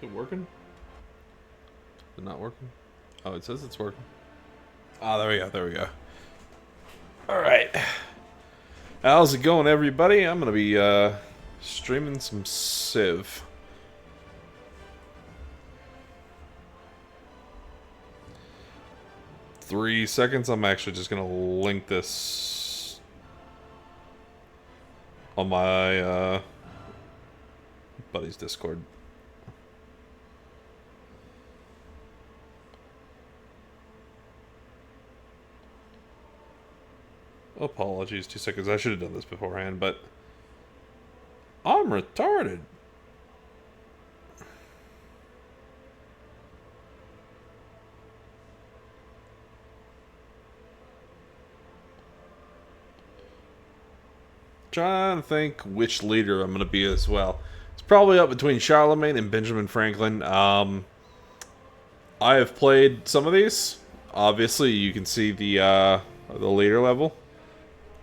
Is it working? Is it not working? Oh, it says it's working. Ah, there we go. There we go. All right. How's it going, everybody? I'm gonna be streaming some Civ. Three seconds. I'm actually just gonna link this on my buddy's Discord. Apologies, 2 seconds. I should have done this beforehand, but I'm retarded. Trying to think which leader I'm going to be as well. It's probably up between Charlemagne and Benjamin Franklin. I have played some of these. Obviously, you can see the leader level.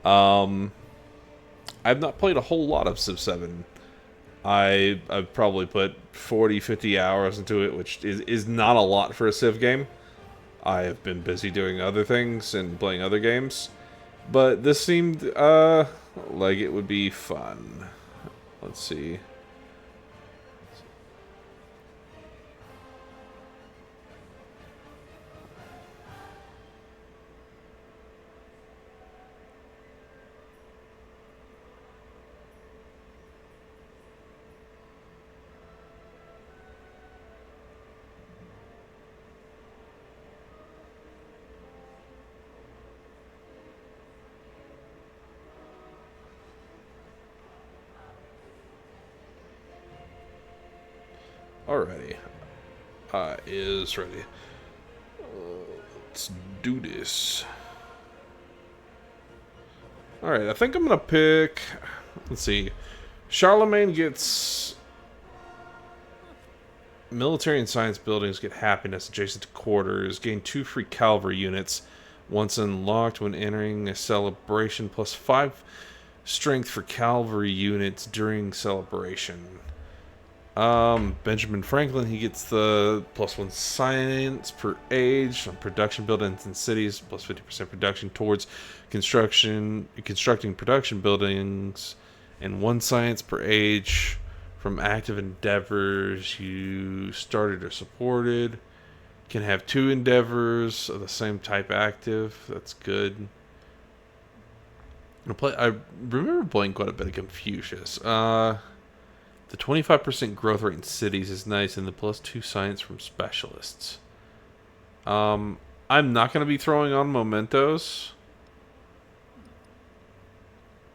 I've not played a whole lot of Civ 7. I've probably put 40, 50 hours into it, which is not a lot for a Civ game. I have been busy doing other things and playing other games. But this seemed like it would be fun. Let's see. Alrighty. Is ready. Let's do this. Alright, I think I'm gonna pick... Let's see. Charlemagne gets... Military and science buildings get happiness adjacent to quarters. Gain 2 free cavalry units. Once unlocked when entering a celebration. Plus 5 strength for cavalry units during celebration. Benjamin Franklin, he gets the +1 science per age on production buildings in cities, plus 50% production towards constructing production buildings, and 1 science per age from active endeavors you started or supported. Can have 2 endeavors of the same type active. That's good. I remember playing quite a bit of Confucius. The 25% growth rate in cities is nice, and the +2 science from specialists. I'm not going to be throwing on mementos.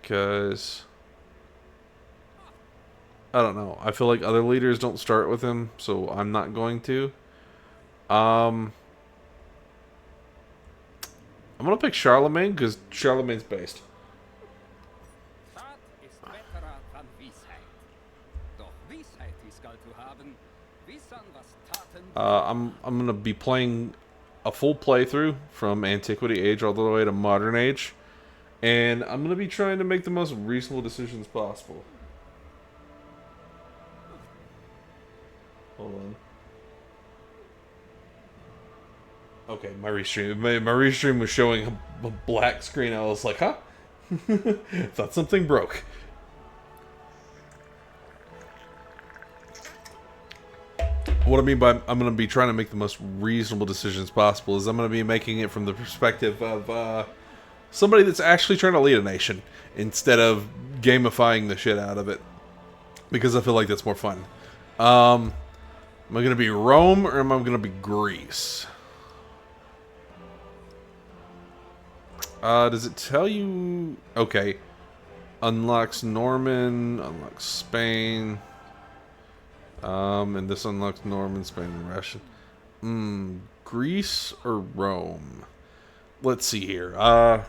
Because... I don't know. I feel like other leaders don't start with him, so I'm not going to. I'm going to pick Charlemagne, because Charlemagne's based. I'm gonna be playing a full playthrough from Antiquity Age all the way to Modern Age, and I'm gonna be trying to make the most reasonable decisions possible. Hold on. Okay, my restream was showing a black screen. I was like, huh? Thought something broke. What I mean by I'm going to be trying to make the most reasonable decisions possible is I'm going to be making it from the perspective of somebody that's actually trying to lead a nation instead of gamifying the shit out of it. Because I feel like that's more fun. Am I going to be Rome or am I going to be Greece? Does it tell you... Okay. Unlocks Norman, unlocks Spain... and this unlocks Norman, Spain, and Russian. Greece or Rome? Let's see here. I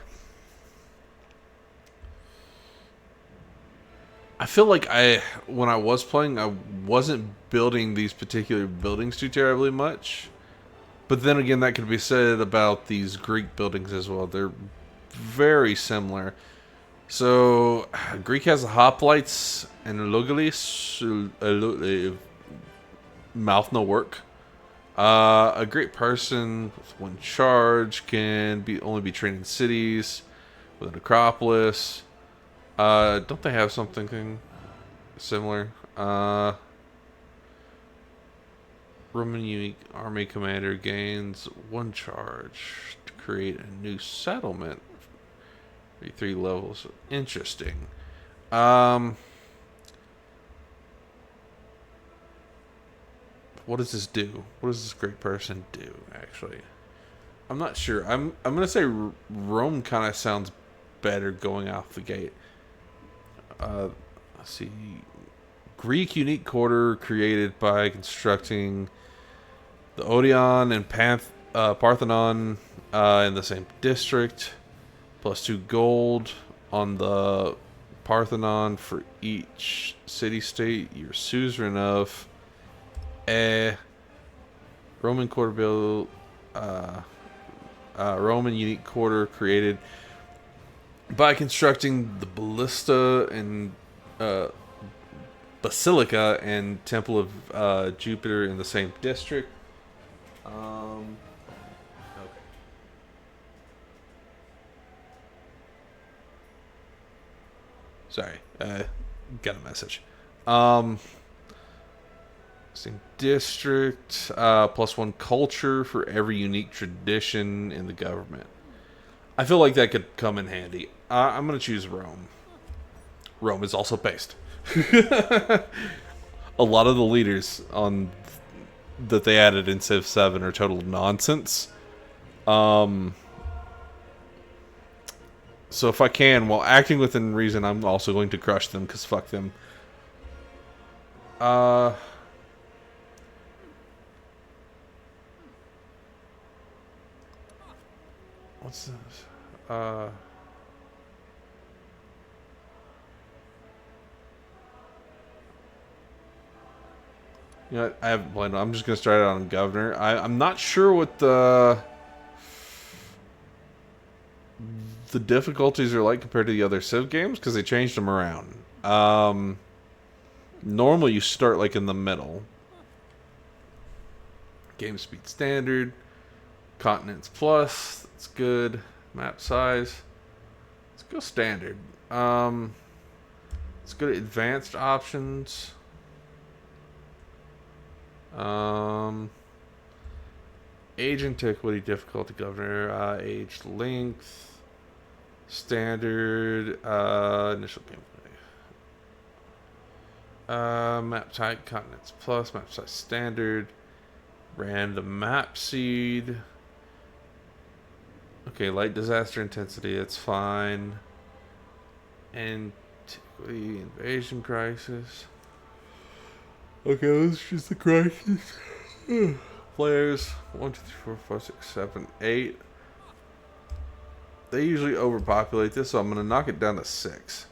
feel like when I was playing, I wasn't building these particular buildings too terribly much. But then again, that could be said about these Greek buildings as well. They're very similar. So, Greek has hoplites and logalis. mouth no work. A great person with one charge can be only be trained in cities with an Acropolis. Don't they have something similar? Roman unique army commander gains one charge to create a new settlement. 3 levels. Interesting. What does this do? What does this great person do? Actually, I'm not sure. I'm gonna say Rome kind of sounds better going off the gate. Let's see. Greek unique quarter created by constructing the Odeon and Parthenon in the same district. +2 gold on the Parthenon for each city-state you're suzerain of. Roman quarter build. Roman unique quarter created by constructing the Ballista and Basilica and Temple of Jupiter in the same district. Okay. Sorry, got a message. Same district, +1 culture for every unique tradition in the government. I feel like that could come in handy. I'm going to choose Rome. Rome is also based. A lot of the leaders on that they added in Civ 7 are total nonsense. So if I can, while acting within reason, I'm also going to crush them, because fuck them. What's this? You know what? I haven't played. I'm just gonna start out on Governor. I'm not sure what the difficulties are like compared to the other Civ games, because they changed them around. Normally you start like in the middle. Game speed standard, continents plus. That's good. Map size. Let's go standard. Let's go to advanced options. Age, antiquity, difficulty, governor, age, length, standard, initial gameplay. Map type, continents plus, map size standard, random map seed. Okay, light disaster intensity, that's fine. Antiquity, invasion crisis. Okay, let's choose the crisis. Players 1, 2, 3, 4, 5, 6, 7, 8. They usually overpopulate this, so I'm gonna knock it down to 6.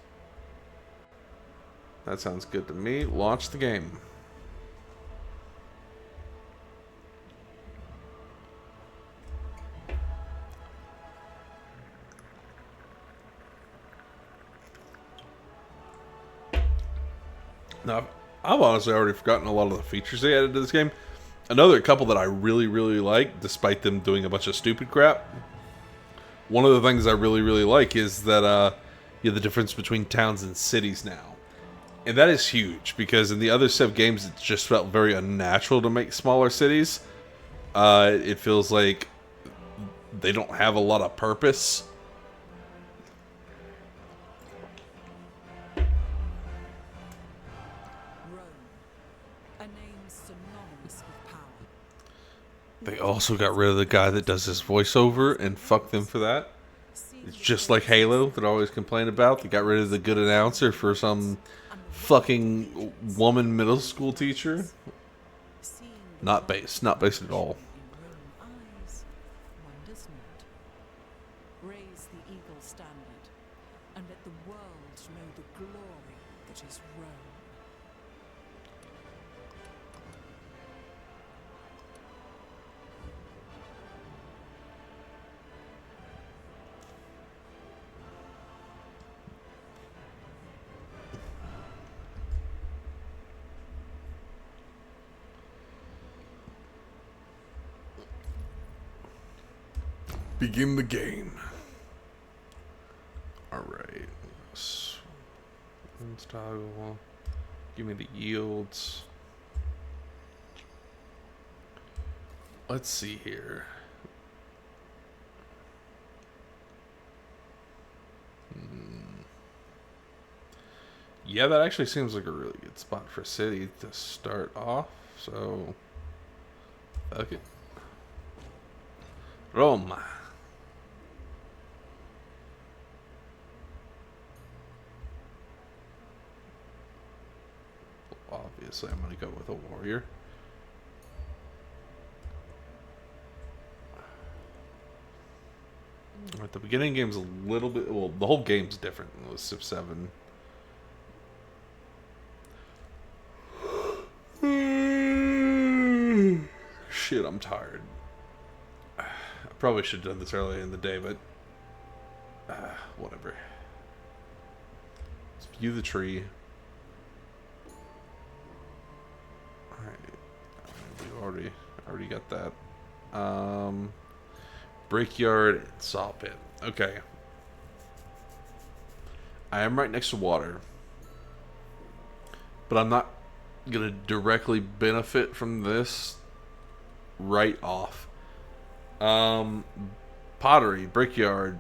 That sounds good to me. Launch the game. Now, I've honestly already forgotten a lot of the features they added to this game. Another couple that I really, really like, despite them doing a bunch of stupid crap. One of the things I really, really like is that you have the difference between towns and cities now. And that is huge, because in the other Civ games, it just felt very unnatural to make smaller cities. It feels like they don't have a lot of purpose. They also got rid of the guy that does his voiceover, and fuck them for that. It's just like Halo that I always complain about. They got rid of the good announcer for some fucking woman middle school teacher. Not based. Not based at all. Raise the eagle standard, and let the world know the glory that is Rome. Begin the game. Alright. Let's toggle. Give me the yields. Let's see here. Yeah, that actually seems like a really good spot for city to start off. So, fuck it. Roma. Obviously, I'm going to go with a warrior. At the beginning, game's a little bit. Well, the whole game's different than the Civ 7. Shit, I'm tired. I probably should have done this earlier in the day, but whatever. Let's view the tree. Alright, we already got that. Brickyard and saw pit. Okay. I am right next to water, but I'm not gonna directly benefit from this right off. Pottery, brickyard.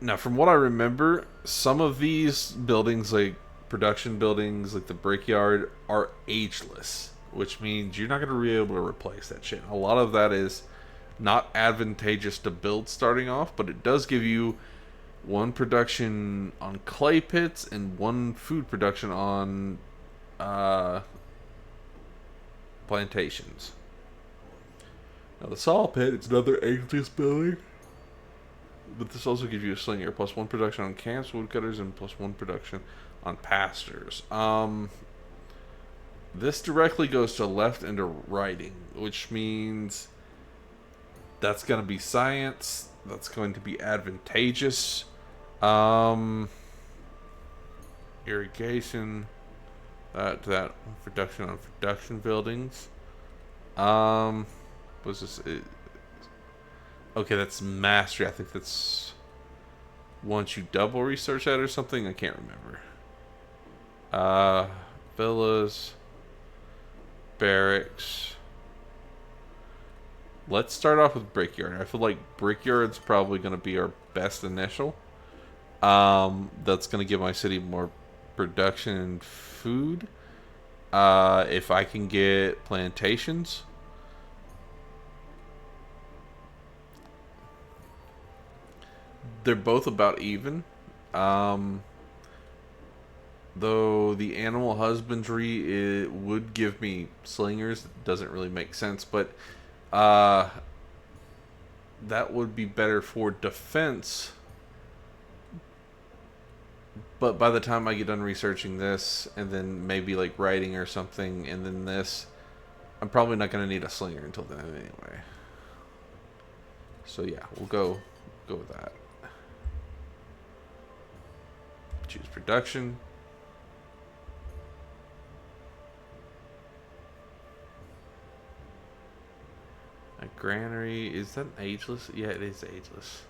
Now, from what I remember, some of these buildings, like production buildings, like the brickyard, are ageless, which means you're not going to be able to replace that shit. A lot of that is not advantageous to build starting off, but it does give you one production on clay pits and one food production on plantations. Now the saw pit, it's another ageless building, but this also gives you a slinger, plus one production on camps, woodcutters, and plus one production on pastures. This directly goes to left and to writing, which means that's going to be science. That's going to be advantageous. Irrigation. That production on production buildings. What's this? Okay, that's mastery. I think that's once you double research that or something. I can't remember. Villas, barracks. Let's start off with brickyard. I feel like brickyard's probably going to be our best initial. That's going to give my city more production and food. If I can get plantations. They're both about even. Though the animal husbandry, it would give me slingers. It doesn't really make sense, but that would be better for defense. But by the time I get done researching this, and then maybe like writing or something, and then this, I'm probably not going to need a slinger until then anyway. So yeah, we'll go with that. Choose production. A granary, is that ageless? Yeah, it is ageless.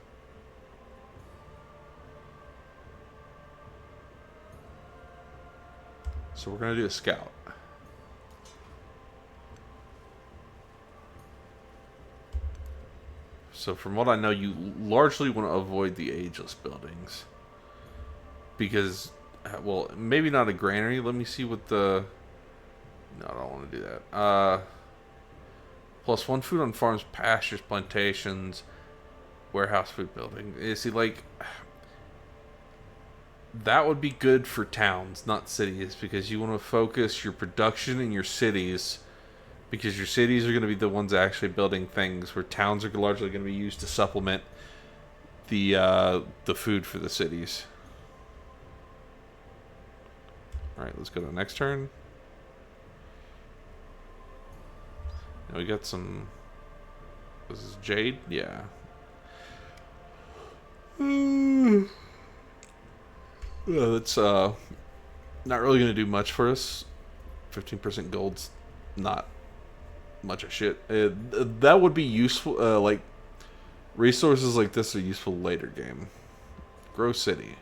So we're going to do a scout. So from what I know, you largely want to avoid the ageless buildings. Because, well, maybe not a granary. Let me see what the... No, I don't want to do that. Plus one food on farms, pastures, plantations, warehouse food building. You see, like... That would be good for towns, not cities, because you want to focus your production in your cities, because your cities are going to be the ones actually building things, where towns are largely going to be used to supplement the food for the cities. All right, let's go to the next turn. Now we got some. This is Jade, yeah. That's not really going to do much for us. 15% gold's not much of shit. That would be useful. Like, Resources like this are useful later game. Grow city.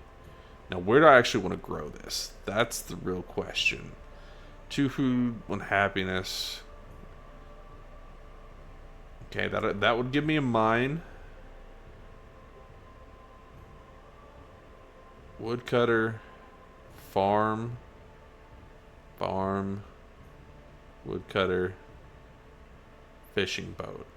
Now, where do I actually want to grow this? That's the real question. 2 food, 1 happiness. Okay, that would give me a mine. Woodcutter. Farm. Farm. Woodcutter. Fishing boat.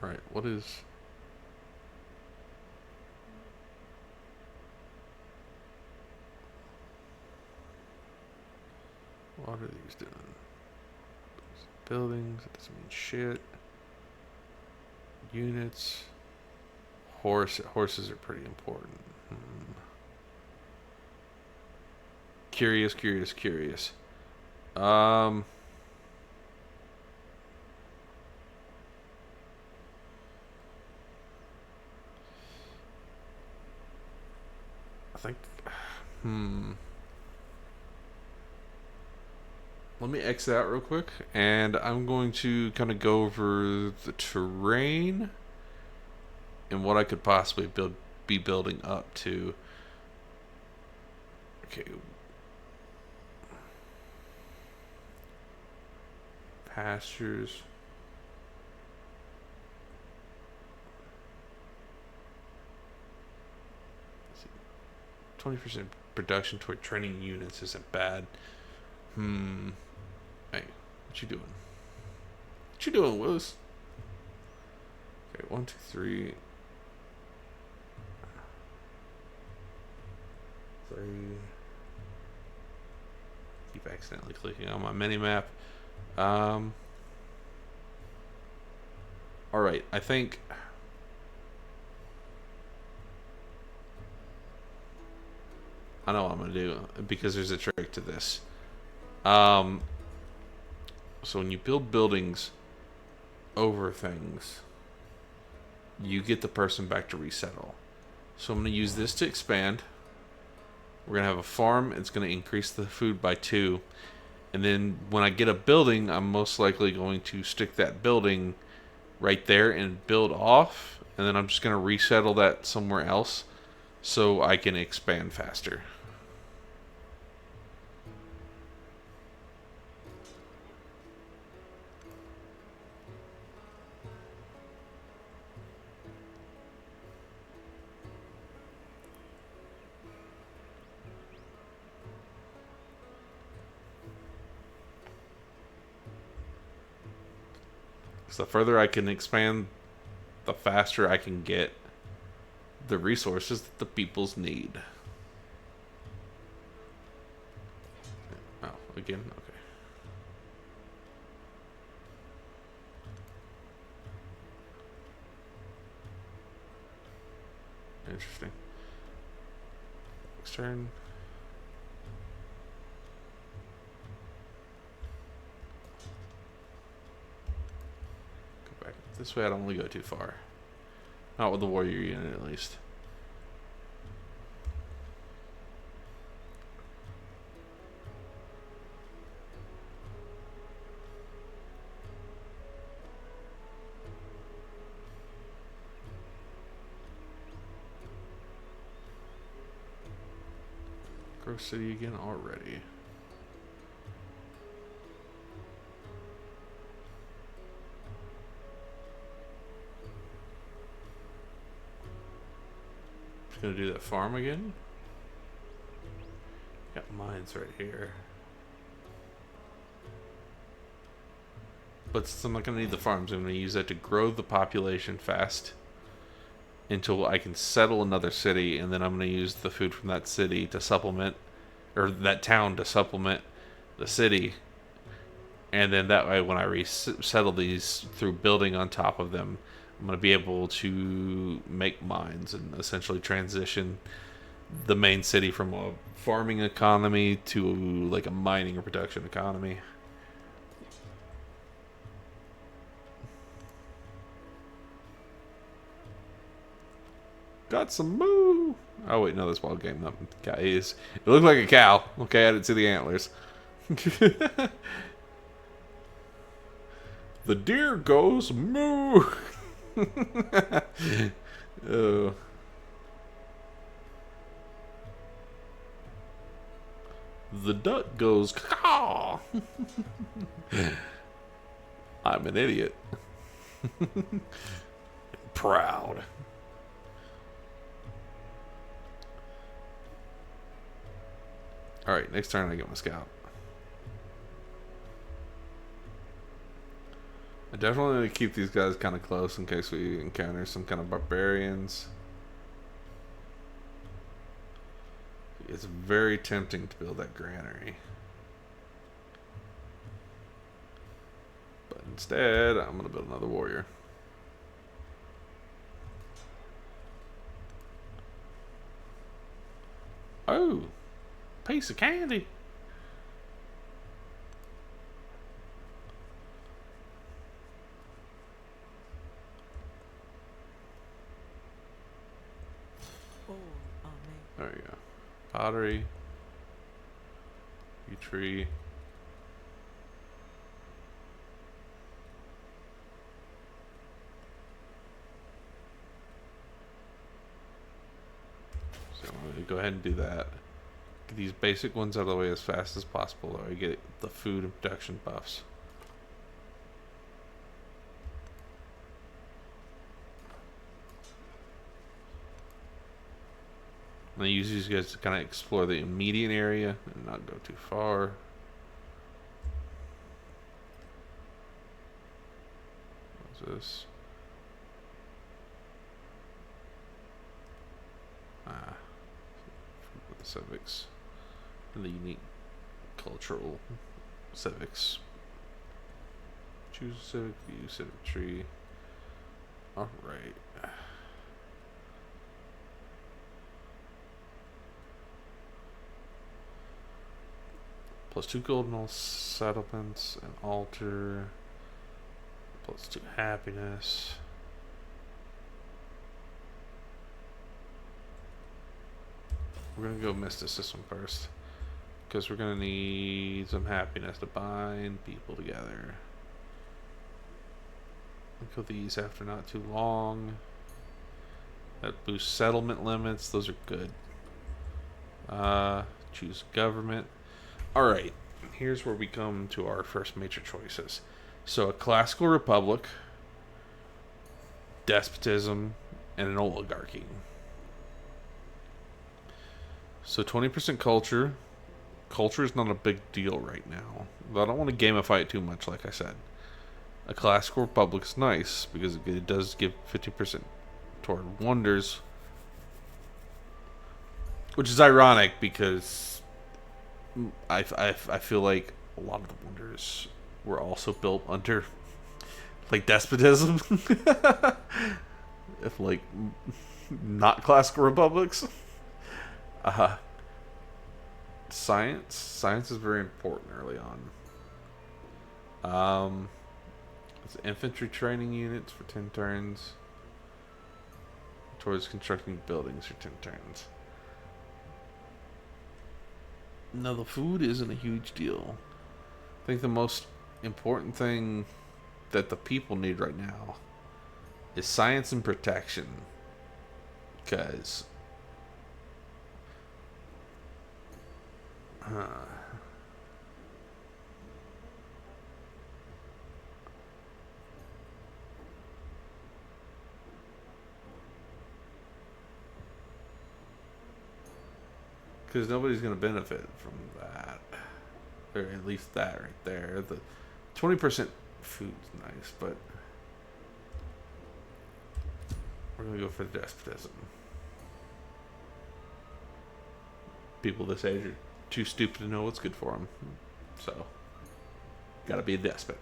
Alright, what is... What are these doing? Buildings, that doesn't mean shit. Units. Horses are pretty important. Curious. I think... Let me exit out real quick, and I'm going to kind of go over the terrain and what I could possibly be building up to. Okay. Pastures. 20% production toward training units isn't bad. Hey, what you doing? What you doing, Willis? Okay, 1, 2, 3. 3. Keep accidentally clicking on my mini map. Alright, I think... I know what I'm going to do, because there's a trick to this. So when you build buildings over things, you get the person back to resettle. So I'm going to use this to expand. We're going to have a farm. It's going to increase the food by 2. And then when I get a building, I'm most likely going to stick that building right there and build off. And then I'm just going to resettle that somewhere else so I can expand faster. So the further I can expand, the faster I can get the resources that the peoples need. Oh, again? Okay. Interesting. Next turn. Go back. This way I don't want to go too far. Not with the warrior unit, at least. Grow city again already. Just gonna do that farm again. Got mines right here. But since I'm not gonna need the farms, I'm gonna use that to grow the population fast until I can settle another city, and then I'm going to use the food from that city to supplement, or that town to supplement the city. And then that way, when I resettle these through building on top of them, I'm going to be able to make mines and essentially transition the main city from a farming economy to like a mining or production economy. Got some moves. moo. Oh wait, no, that's wild game. That guy is. It looked like a cow. Okay, I didn't see the antlers. The deer goes moo. Oh. The duck goes caw. I'm an idiot. Proud. Alright, next turn I get my scout. I definitely need to keep these guys kind of close in case we encounter some kind of barbarians. It's very tempting to build that granary. But instead, I'm going to build another warrior. Oh, piece of candy. All are made. There you go. Pottery. Tree. So I'm going to go ahead and do that. Get these basic ones out of the way as fast as possible, or I get the food and production buffs. And I use these guys to kind of explore the immediate area and not go too far. What's this? The civics. And the unique cultural civics. Choose a civic view, civic tree. Alright. +2 gold in all settlements, an altar, +2 happiness. We're gonna go mysticism first, because we're gonna need some happiness to bind people together. Look at these after not too long. That boosts settlement limits, those are good. Choose government. Alright, here's where we come to our first major choices. So a classical republic, despotism, and an oligarchy. So 20% culture. Culture is not a big deal right now. But I don't want to gamify it too much, like I said. A classical republic is nice because it does give 50% toward wonders. Which is ironic because I feel like a lot of the wonders were also built under like despotism. If like not classical republics. Science is very important early on. It's infantry training units for 10 turns. Towards constructing buildings for 10 turns. No, the food isn't a huge deal. I think the most important thing that the people need right now is science and protection. Because nobody's going to benefit from that. Or at least that right there. The 20% food's nice, but we're going to go for despotism. People this age are too stupid to know what's good for them. So, gotta be a despot.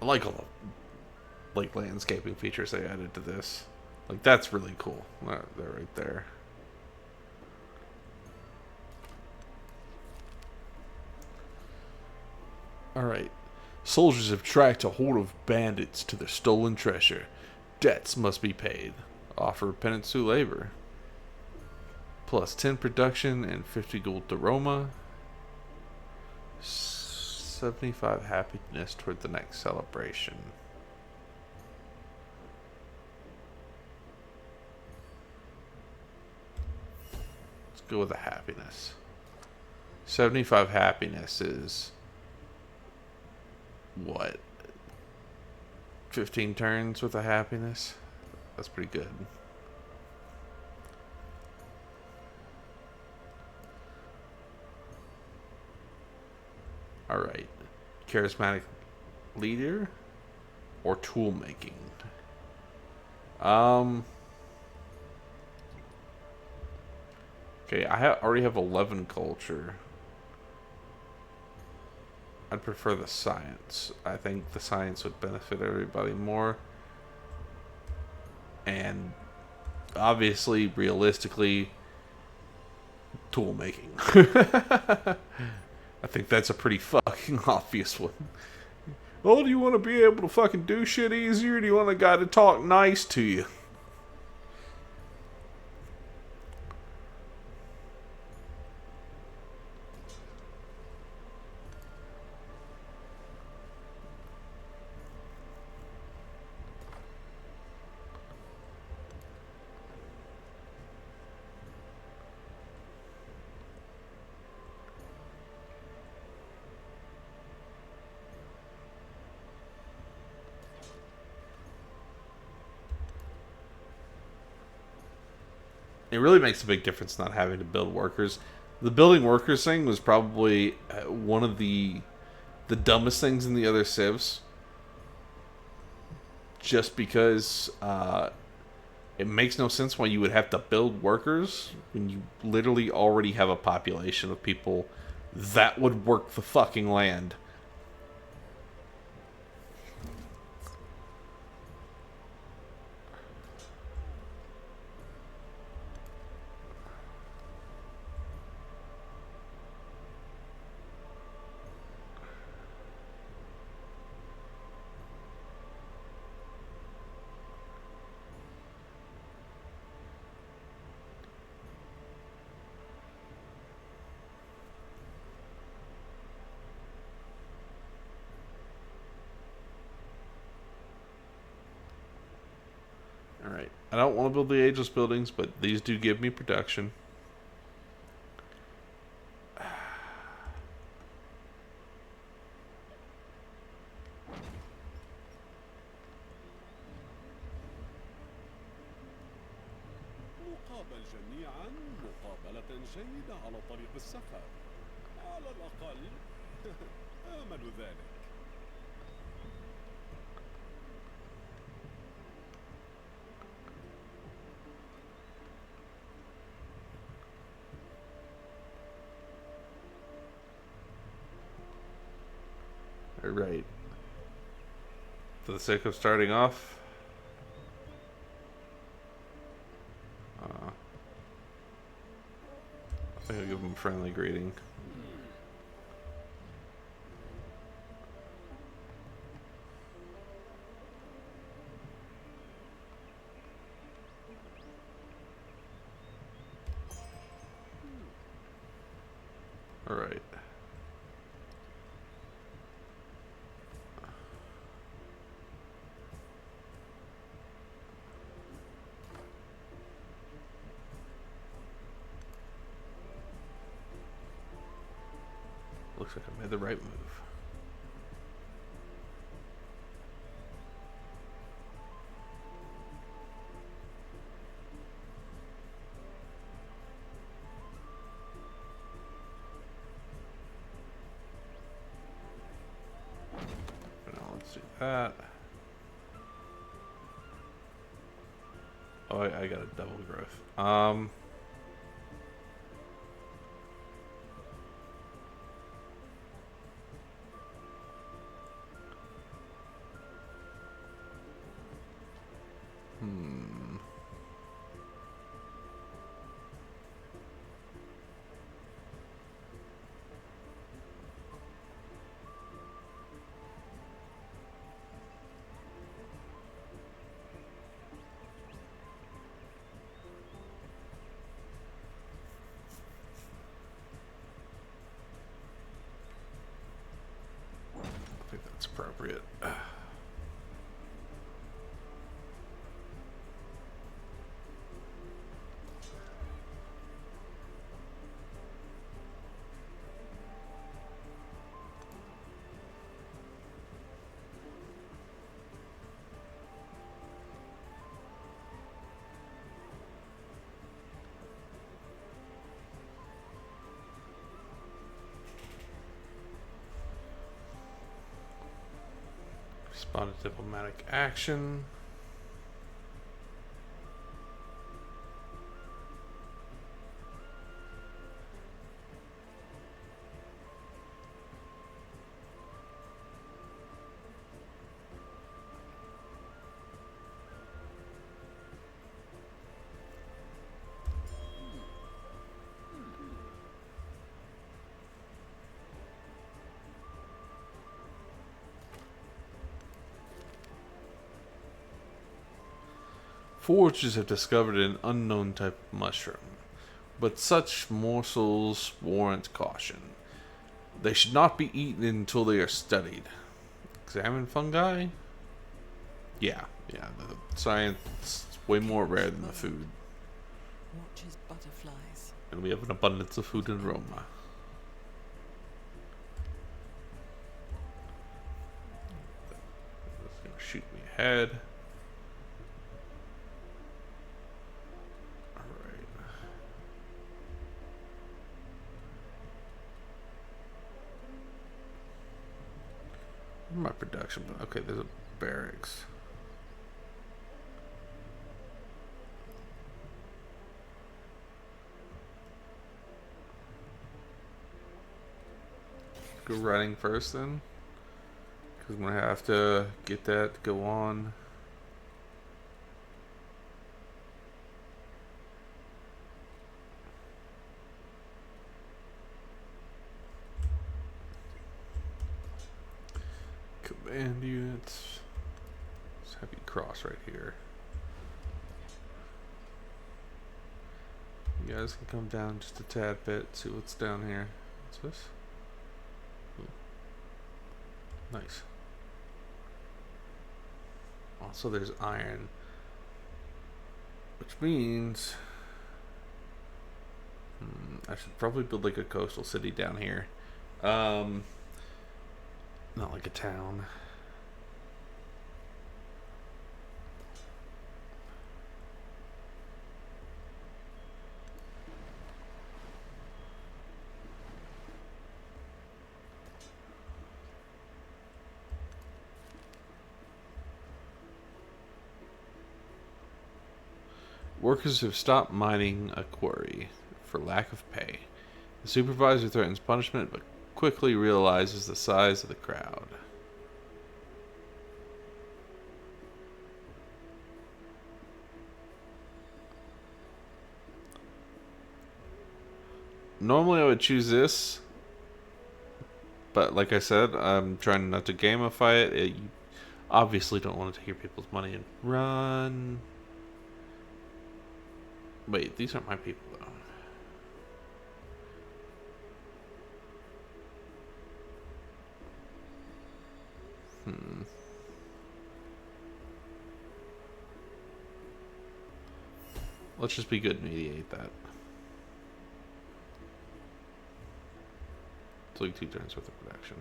I like all the like landscaping features they added to this. Like that's really cool. They're right there. Alright. Soldiers have tracked a horde of bandits to their stolen treasure. Debts must be paid. Offer penance through labor. Plus 10 production and 50 gold to Roma. 75 happiness toward the next celebration. Let's go with the happiness. 75 happiness is what? 15 turns with a happiness? That's pretty good. Alright. Charismatic leader or tool making? Okay, I already have 11 culture. I'd prefer the science. I think the science would benefit everybody more. And obviously, realistically, tool making. I think that's a pretty fucking obvious one. Oh, do you want to be able to fucking do shit easier? Or do you want a guy to talk nice to you? It really makes a big difference not having to build workers. The building workers thing was probably one of the dumbest things in the other civs, just because it makes no sense why you would have to build workers when you literally already have a population of people that would work the fucking land. Alright. I don't want to build the ageless buildings, but these do give me production. مقابل جميعا مقابلة جيدة على طريق السفر على الأقل آمل ذلك. Alright. For the sake of starting off, I think I'll give him a friendly greeting. Alright. Looks like I made the right move. Now let's do that. Oh, I got a double growth. appropriate. Respond to diplomatic action. Foragers have discovered an unknown type of mushroom, but such morsels warrant caution. They should not be eaten until they are studied. Examine fungi? Yeah, the science is way more rare than the food. Watches butterflies. And we have an abundance of food and aroma. That's gonna shoot me ahead. Alright. My production, but okay, there's a barracks. Go running first then, because I'm gonna have to get that to go on. Command units. Let's have you cross right here. You guys can come down just a tad bit, see what's down here. What's this? Ooh. Nice. Also, there's iron, which means I should probably build like a coastal city down here. Not like a town. Workers have stopped mining a quarry for lack of pay. The supervisor threatens punishment, but quickly realizes the size of the crowd. Normally I would choose this, but like I said, I'm trying not to gamify it. You obviously don't want to take your people's money and run. Wait, these aren't my people though. Let's just be good and mediate that. It's like 2 turns worth of production.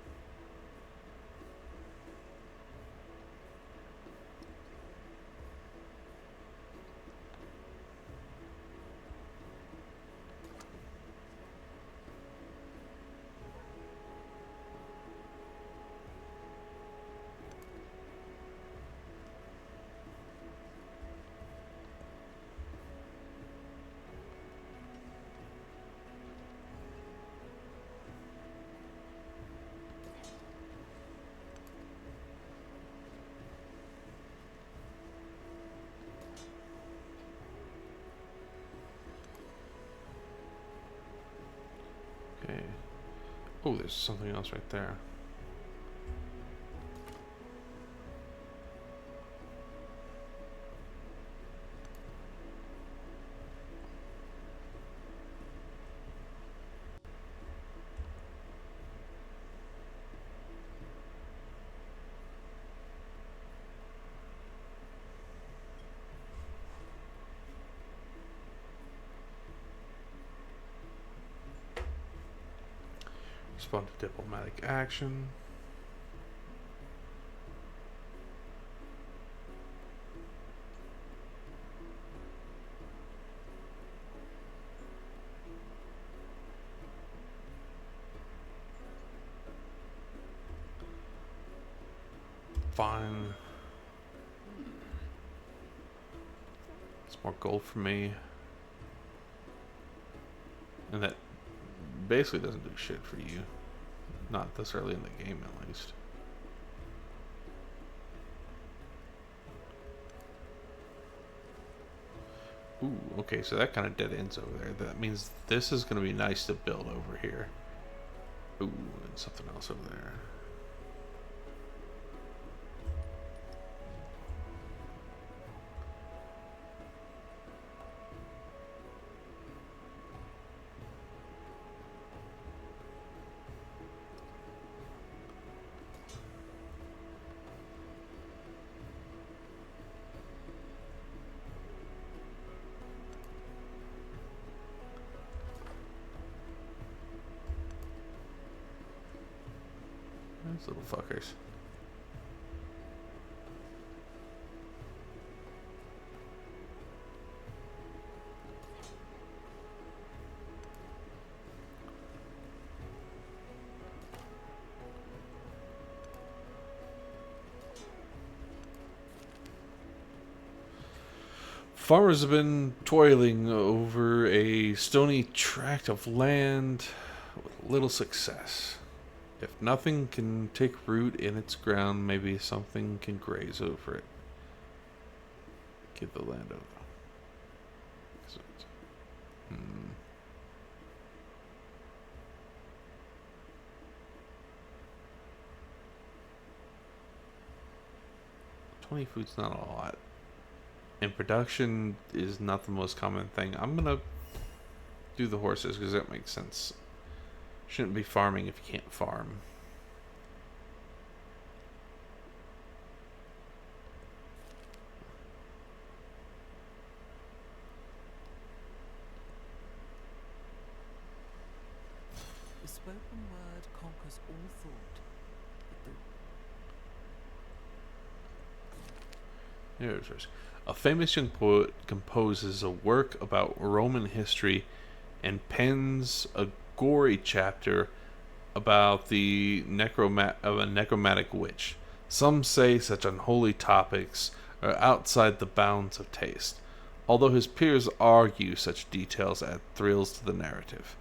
Okay. Oh, there's something else right there. Respond to diplomatic action. Fine. It's more gold for me. And that basically doesn't do shit for you. Not this early in the game, at least. Ooh, okay, so that kind of dead ends over there. That means this is going to be nice to build over here. Ooh, and something else over there. Those little fuckers. Farmers have been toiling over a stony tract of land with little success. If nothing can take root in its ground, maybe something can graze over it. Give the land over. Hmm. 20 food's not a lot. And production is not the most common thing. I'm gonna do the horses because that makes sense. Shouldn't be farming if you can't farm. The spoken word conquers all thought. But Here's yours. A famous young poet composes a work about Roman history and pens a gory chapter about the necromantic witch. Some say such unholy topics are outside the bounds of taste, although his peers argue such details add thrills to the narrative.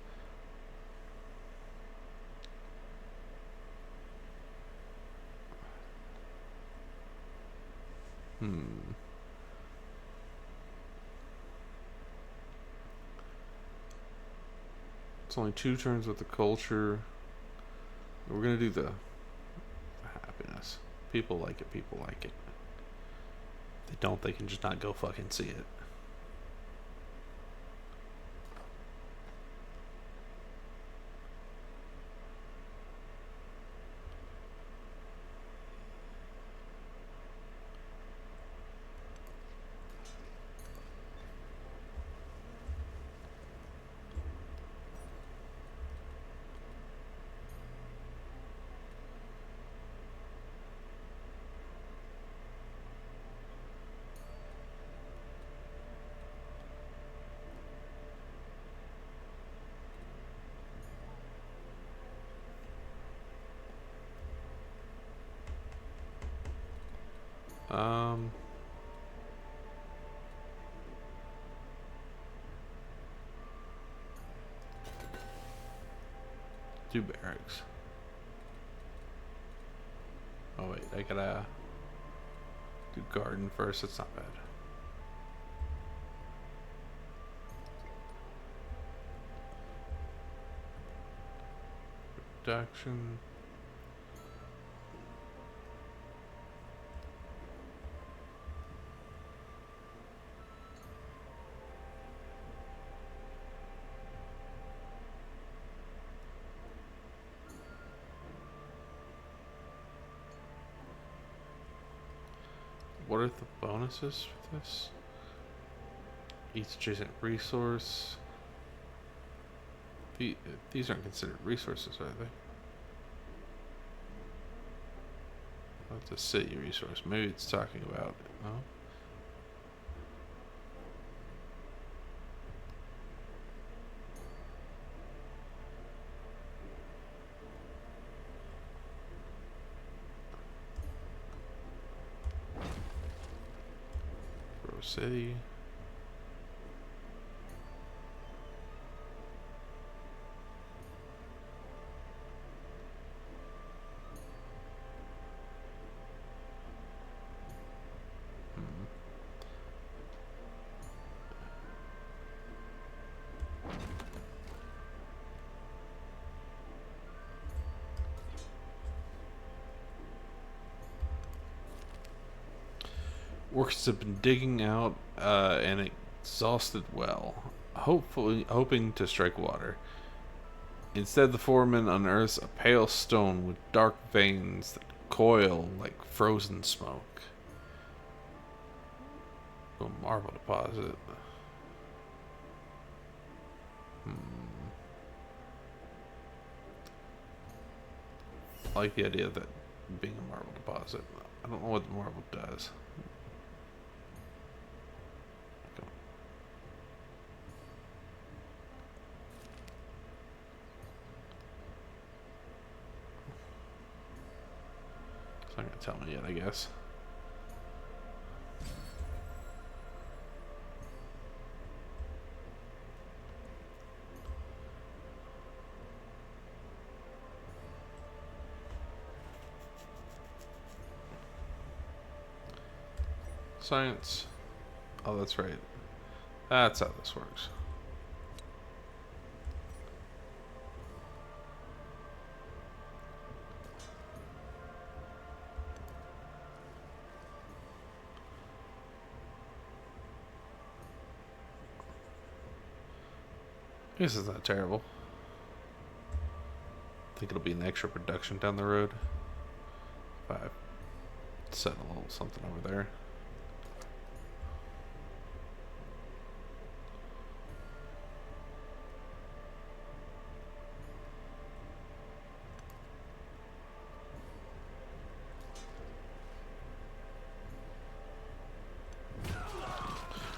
Hmm. It's only 2 turns with the culture. We're gonna do the happiness. People like it. People like it. If they don't, they can just not go fucking see it. Um, do barracks. Oh wait, I gotta do garden first. It's not bad. Production. What are the bonuses for this? Each adjacent resource. These aren't considered resources, are they? That's a city resource. Maybe it's talking about it. No? Rose City. Workers have been digging out an exhausted well, hopefully hoping to strike water. Instead, the foreman unearths a pale stone with dark veins that coil like frozen smoke. A marble deposit. I like the idea of that being a marble deposit. I don't know what the marble does. It's not gonna tell me yet, I guess. Science. Oh, that's right. That's how this works. This is not terrible. I think it'll be an extra production down the road if I set a little something over there.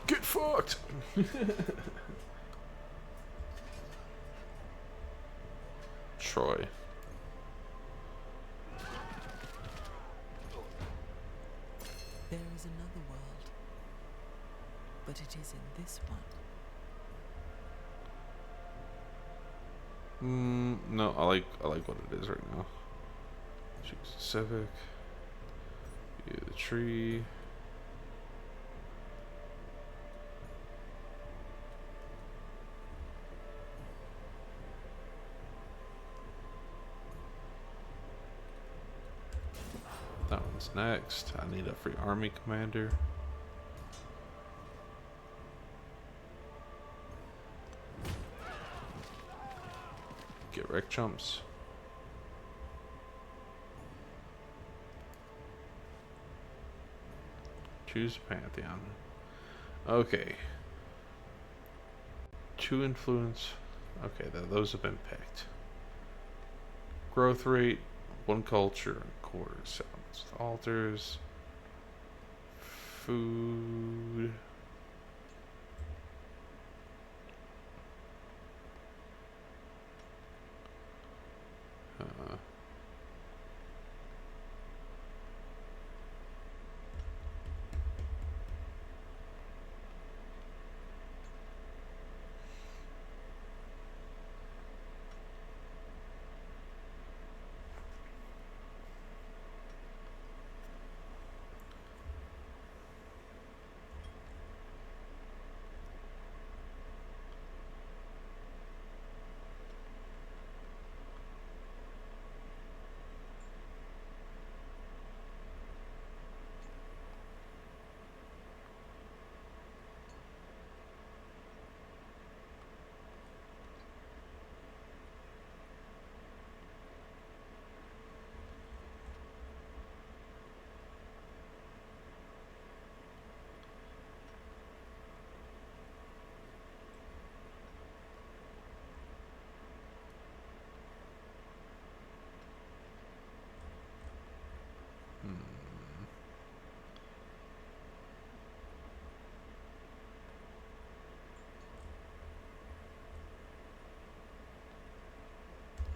Get fucked! Troy. There is another world, but it is in this one. No, I like what it is right now. Choose Civic. View the tree. That one's next. I need a free army commander. Get wreck chumps. Choose Pantheon. Okay. 2 influence. Okay, those have been picked. Growth rate, 1 culture, and quarter settlements with altars. Food.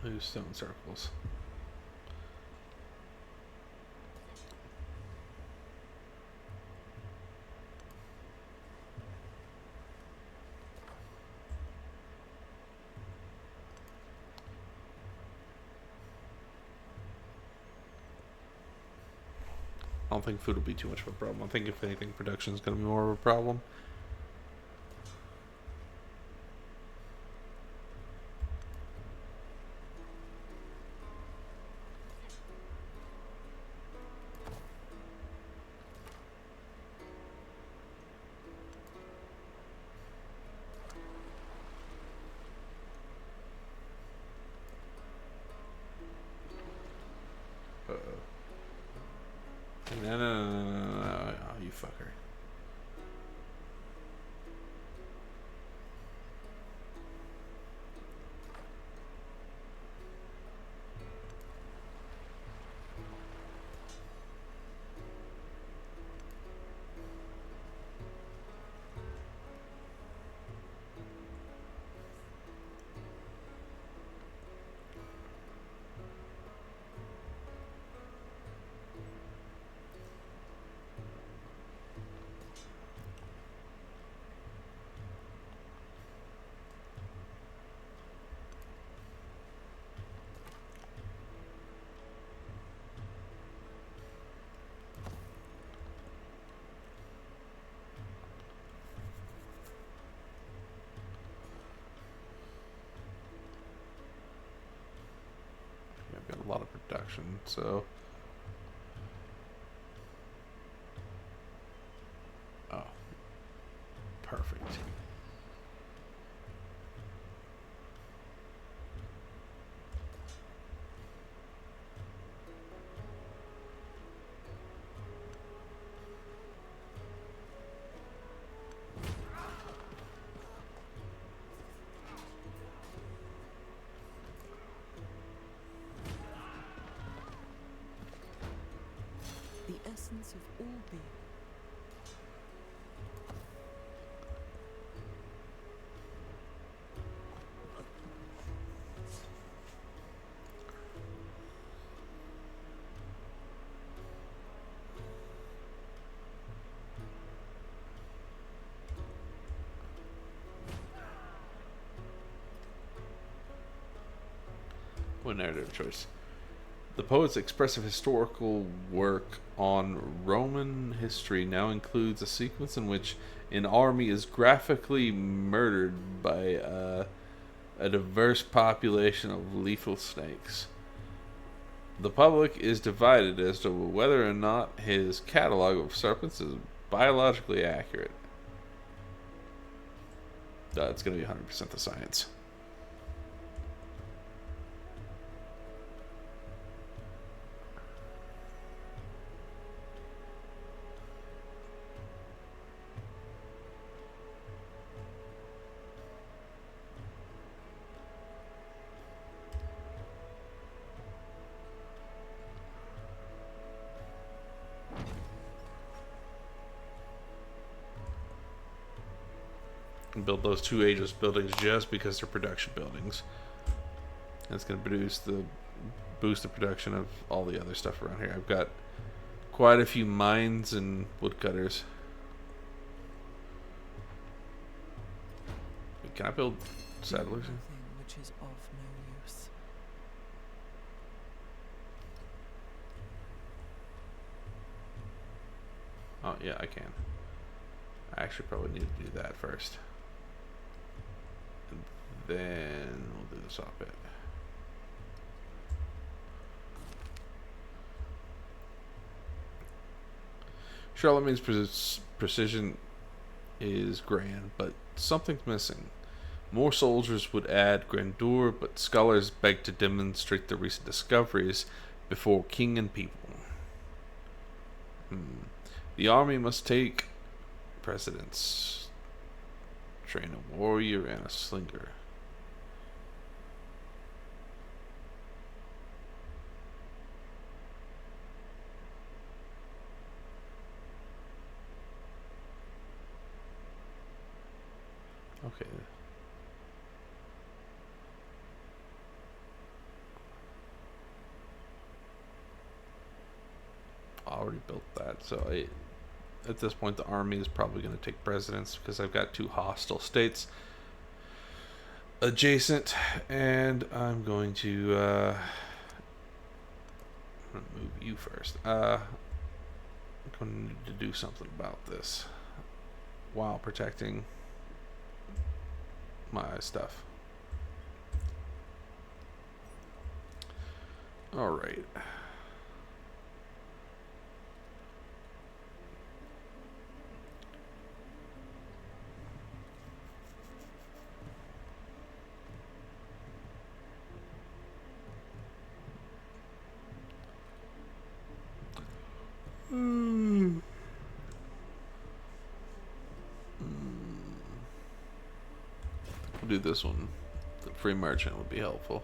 Blue stone circles. I don't think food will be too much of a problem. I think if anything, production is going to be more of a problem. Uh-oh. No. Oh, you fucker. Yeah, I've got a lot of production, so. Oh. Perfect. The essence of all being. What narrative choice? The poet's expressive historical work on Roman history now includes a sequence in which an army is graphically murdered by a diverse population of lethal snakes. The public is divided as to whether or not his catalog of serpents is biologically accurate. It's going to be 100% the science. Build those two ageless buildings just because they're production buildings. That's going to boost the production of all the other stuff around here. I've got quite a few mines and woodcutters. Can I build settlers? Nothing which is of no use. Oh yeah, I can. I actually probably need to do that first. And then we'll do the saw pit. Charlemagne's precision is grand, but something's missing. More soldiers would add grandeur, but scholars beg to demonstrate the recent discoveries before king and people. The army must take precedence. Train a warrior and a slinger. Okay. already built that. So at this point, the army is probably going to take precedence because I've got 2 hostile states adjacent, and I'm going to move you first. I'm going to need to do something about this while protecting my stuff. All right. We'll do this one. The free merchant would be helpful.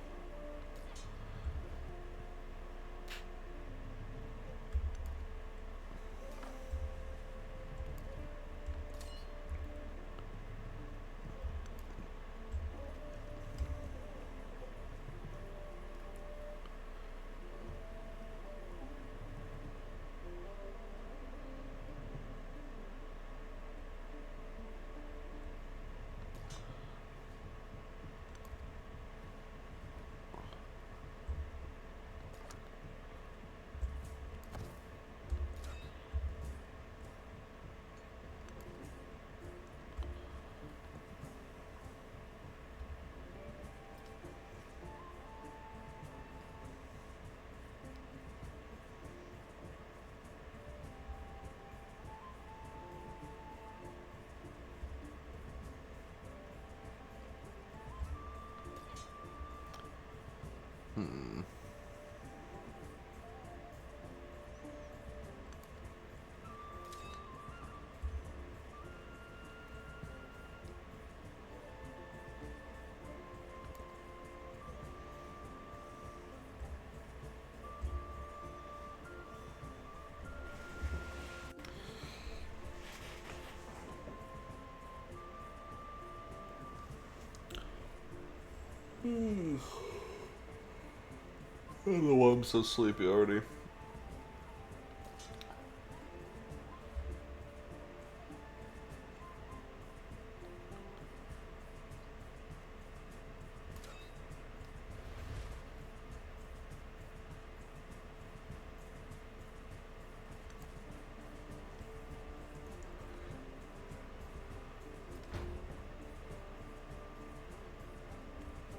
I don't know why I'm so sleepy already.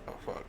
Oh fuck.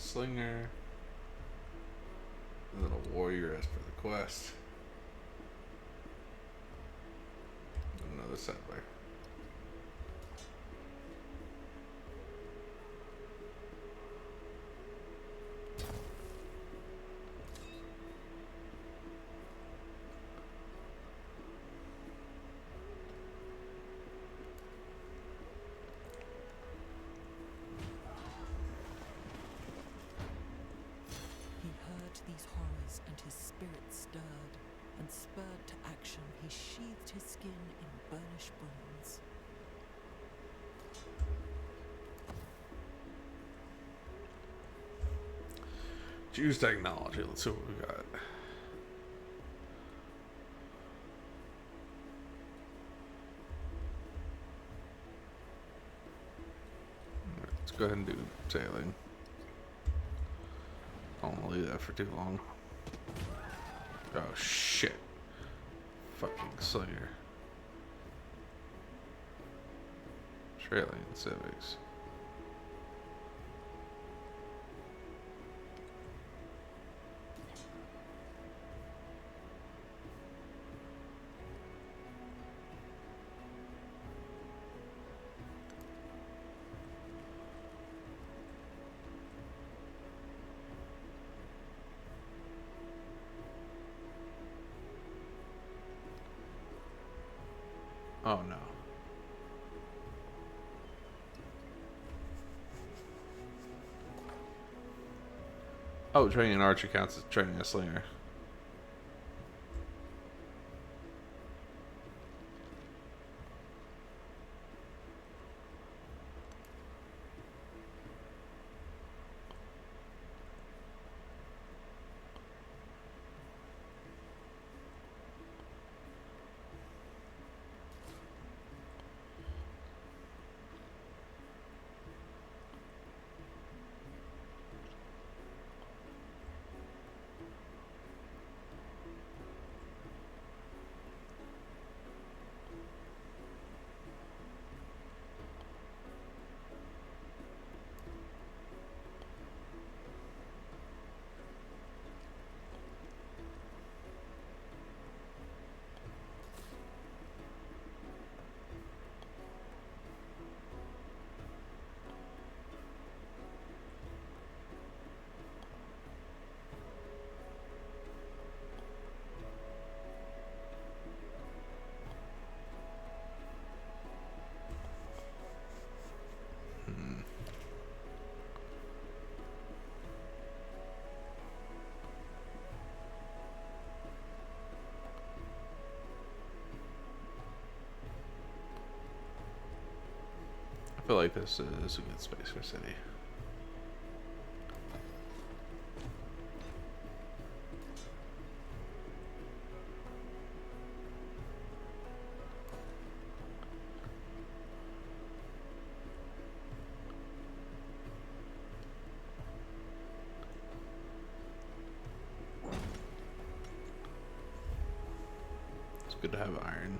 Slinger. Little warrior as per the quest. Another settler. He heard these horrors, and his spirit stirred, and spurred to action, he sheathed his skin in burnished bronze. Choose technology. Let's see what we got. Alright, let's go ahead and do sailing. I don't want to leave that for too long. Oh shit. Fucking Slinger. Trailing civics. Oh no. Oh, training an archer counts as training a slinger. I feel like this is a good space for city. It's good to have iron.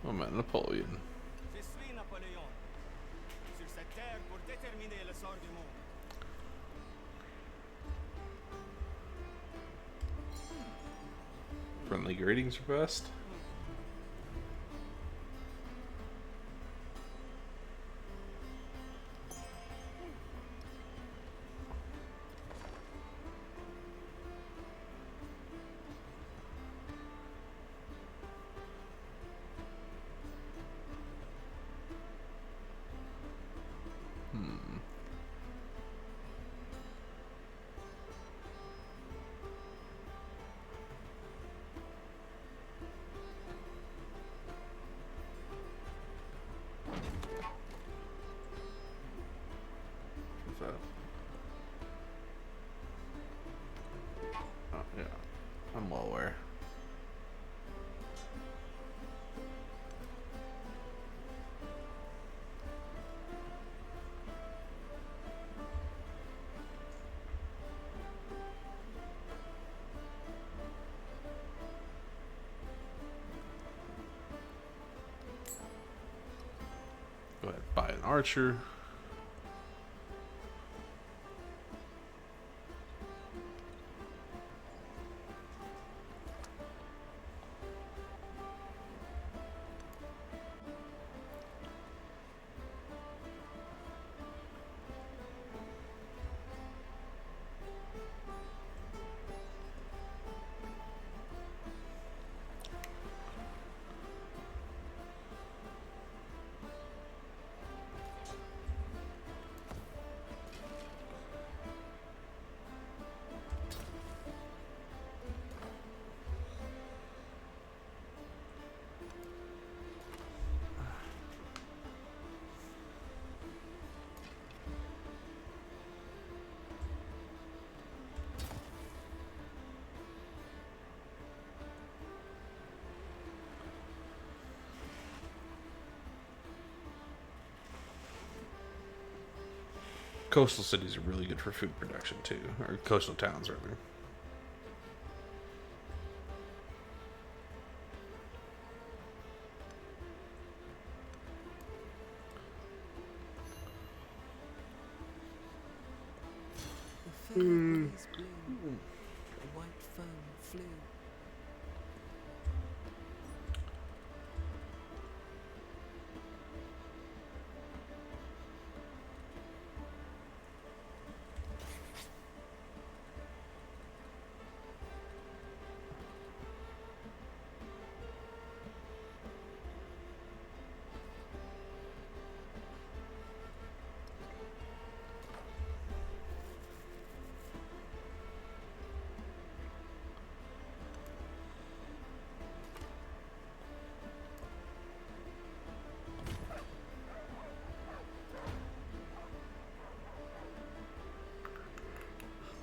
Oh man, Napoleon. Je suis Napoléon, sur cette terre pour déterminer le sort du monde. Friendly greetings are best. archer. Coastal cities are really good for food production too, or coastal towns rather. The fair breeze blew, the white foam flew.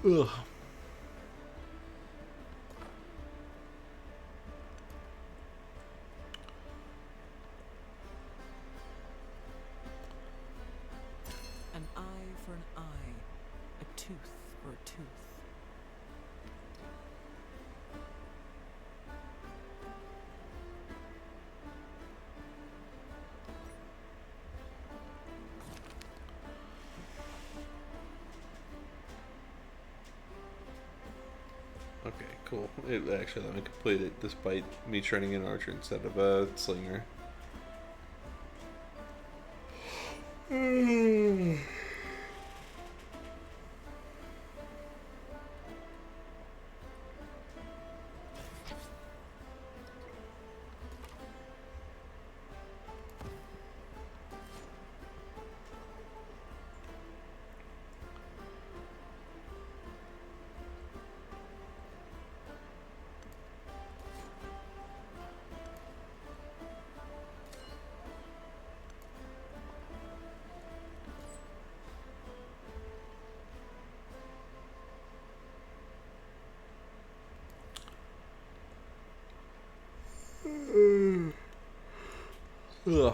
Ugh. An eye for an eye, a tooth for a tooth. Okay, cool. It actually let me complete it despite me training an archer instead of a slinger. Ugh.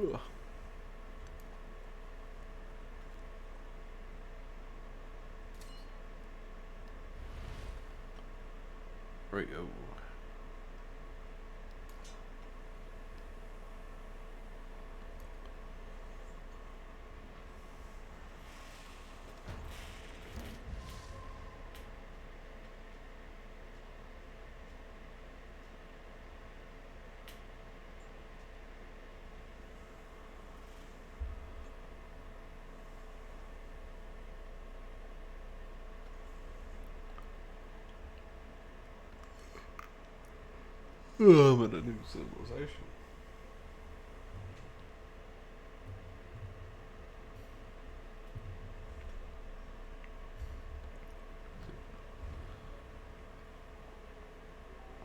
Ugh. There we go. I'm in a new civilization.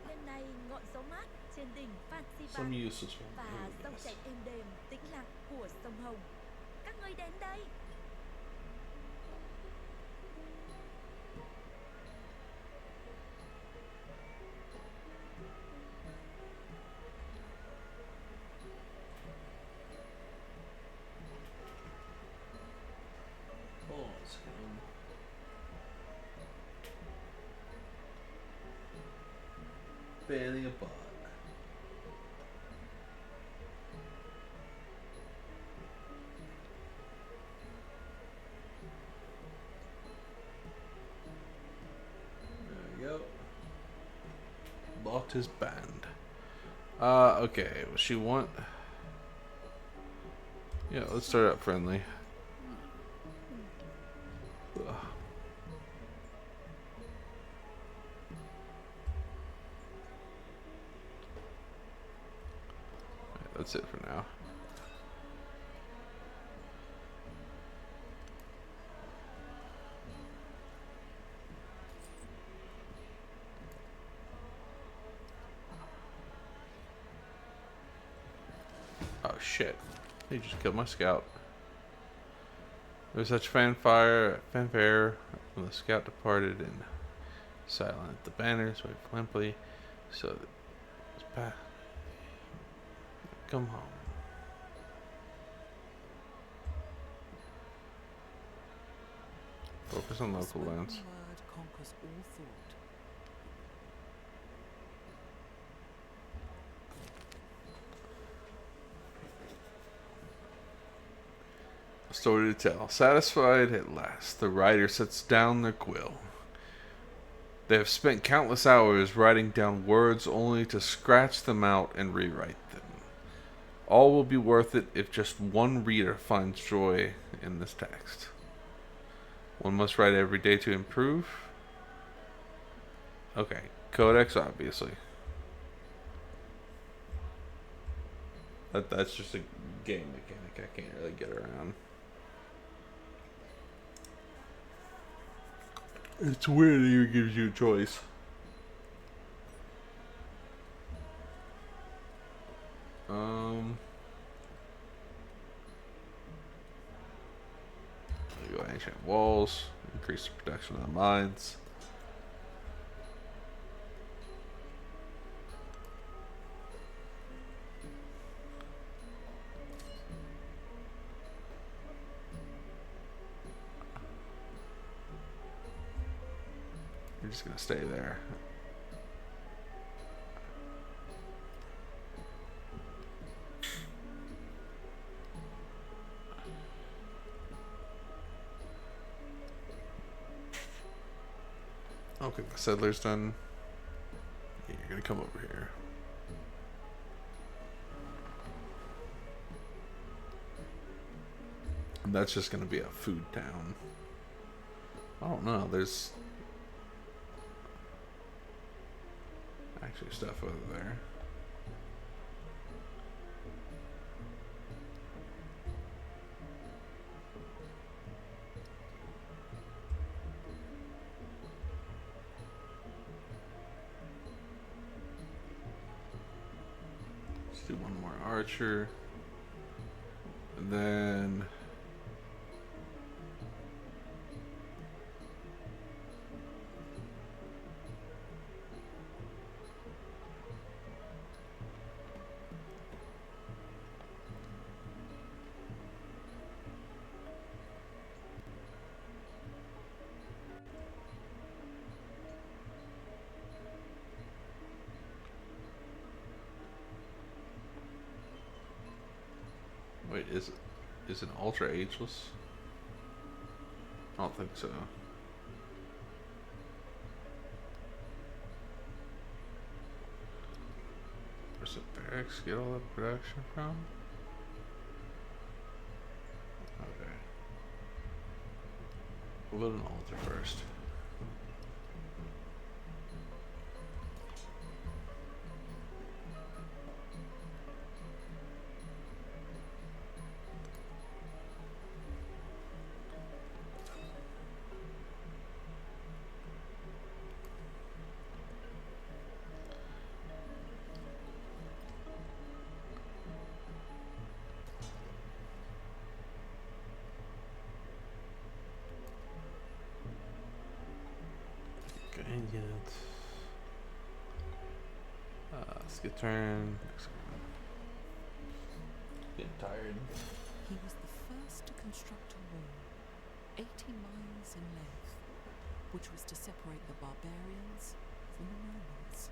Đêm nay ngọn gió mát trên đỉnh Fansipan Some useless one. và Oh, dòng yes. chảy êm đềm tĩnh lặng của sông Hồng. Các ngươi đến đây. Pause. Barely a bot. There we go. Locked his band. Okay. What she want? Yeah, let's start out friendly. Ugh. Right, that's it for now. Oh shit. He just killed my scout. There was such fanfare when the scout departed in silent. The banners waved limply, so that it was back. Come home. Focus on The local spoken lands. word conquers all thought. A story to tell. Satisfied at last, the writer sets down their quill. They have spent countless hours writing down words only to scratch them out and rewrite them. All will be worth it if just one reader finds joy in this text. One must write every day to improve. Okay, Codex, obviously. That's just a game mechanic I can't really get around. It's weird it even gives you a choice. There you go, ancient walls. Increase the production of the mines. You're just gonna stay there. Okay, the settler's done. Yeah, you're gonna come over here. And that's just gonna be a food town. I don't know, there's actually stuff over there. Let's do one more archer. And then wait, is an ultra ageless? I don't think so. Where's the barracks get all that production from? Okay. We'll build an altar first. Dang it. Skip turn. Getting tired. He was the first to construct a wall, 80 miles in length, which was to separate the barbarians from the Romans.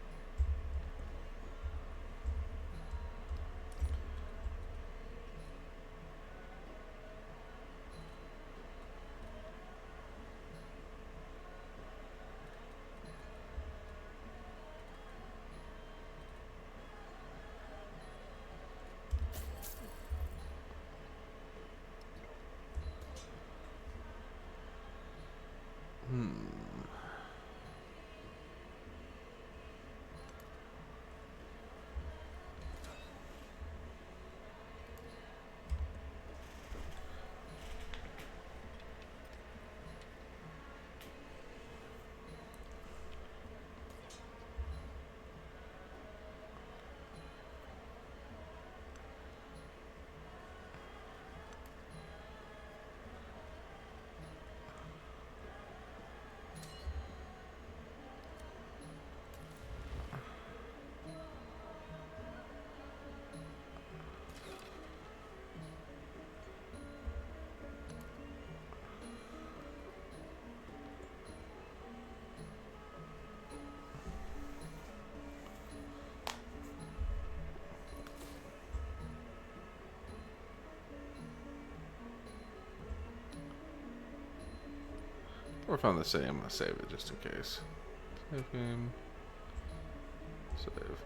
Or found the city, I'm gonna save it just in case. Save him. Save.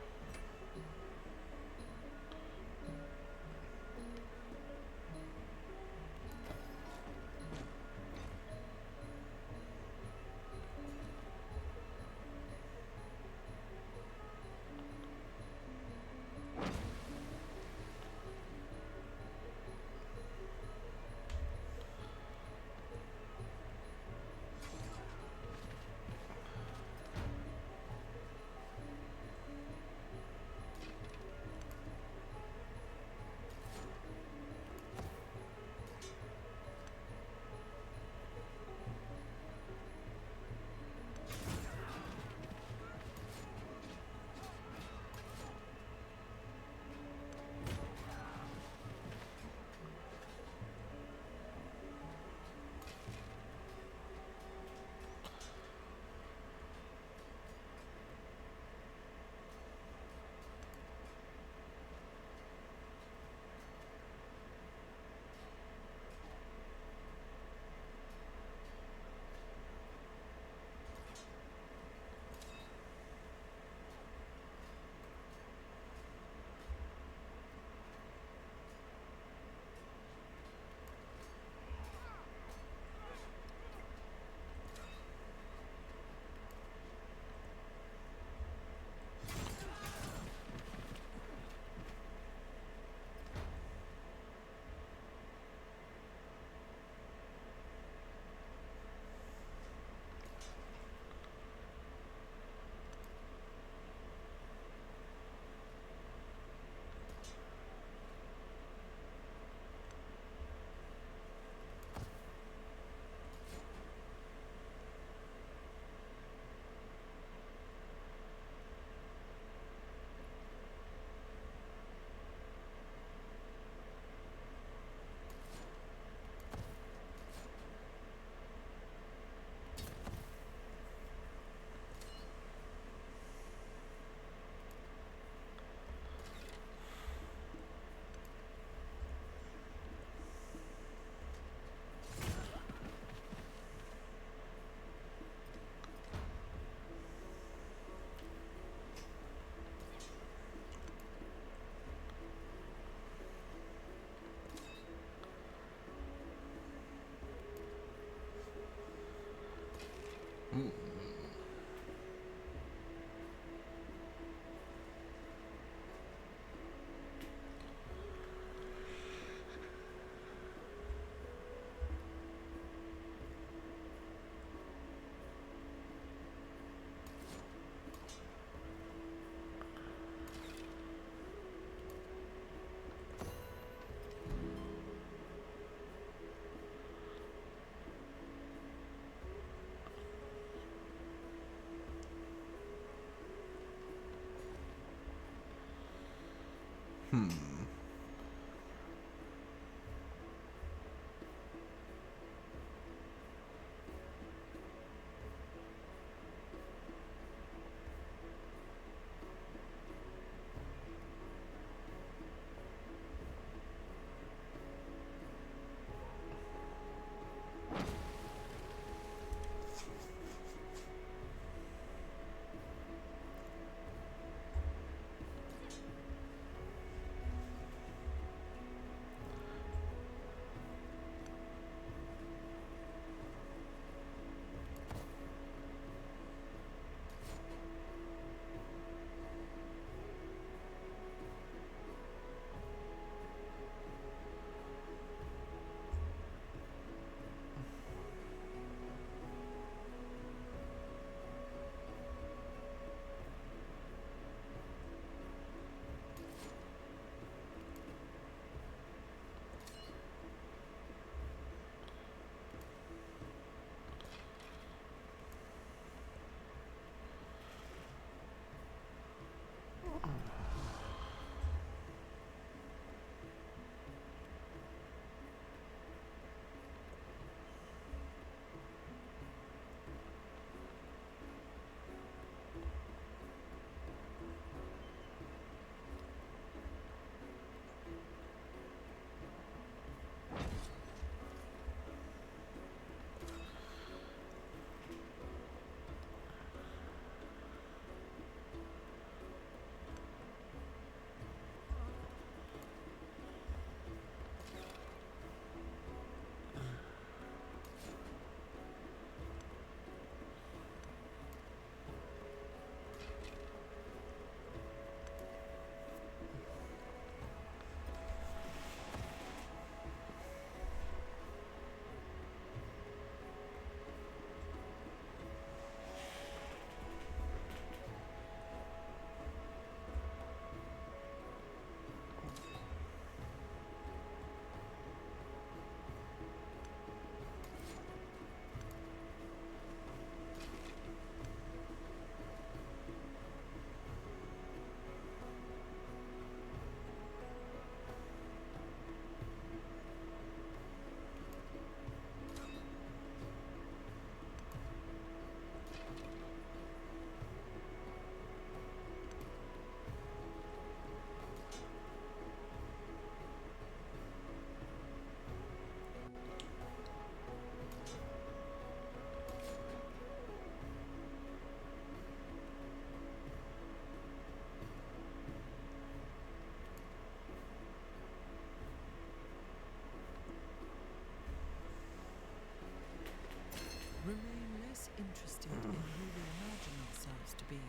Remain less interested in who we imagine ourselves to be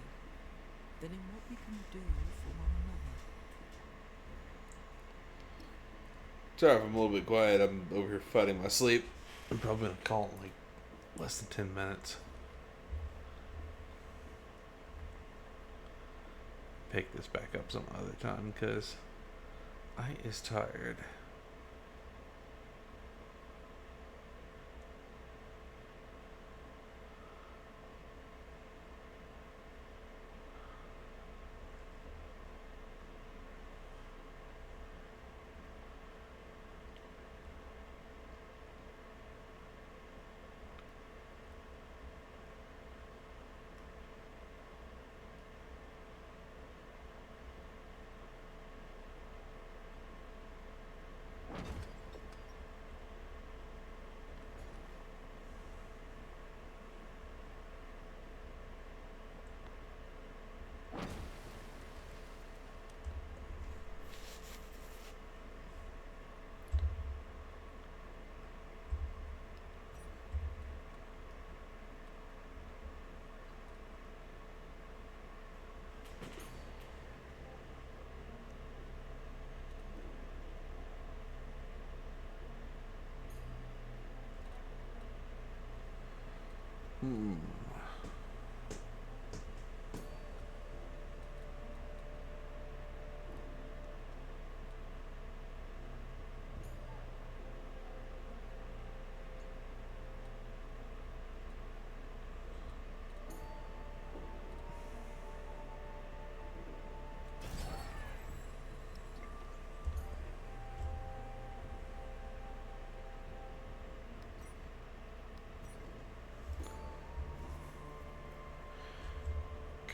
than in what we can do for one another. Sorry if I'm a little bit quiet. I'm over here fighting my sleep. I'm probably going to call in like less than 10 minutes. Pick this back up some other time because I is tired.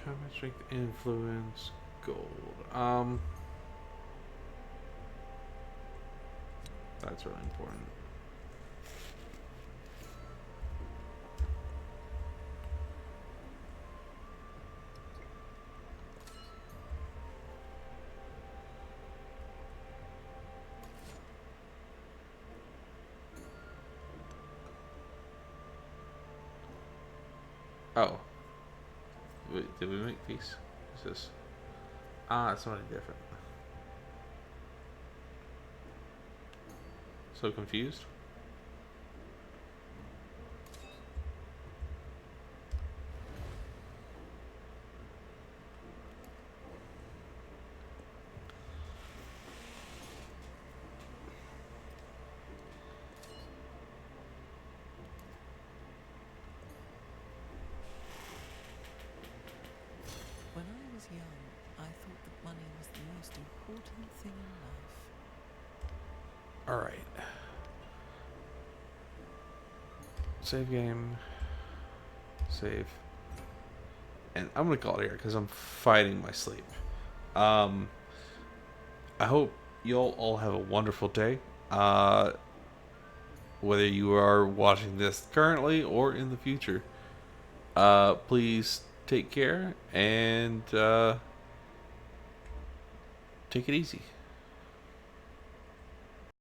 combat strength, influence, gold. That's really important. Oh. Wait, did we make peace? What's this? Ah, it's something different. So confused? When I was young, I thought that money was the most important thing in life. Alright. Save game. Save. And I'm gonna call it here because I'm fighting my sleep. I hope you'll all have a wonderful day. Whether you are watching this currently or in the future. Please take care and take it easy.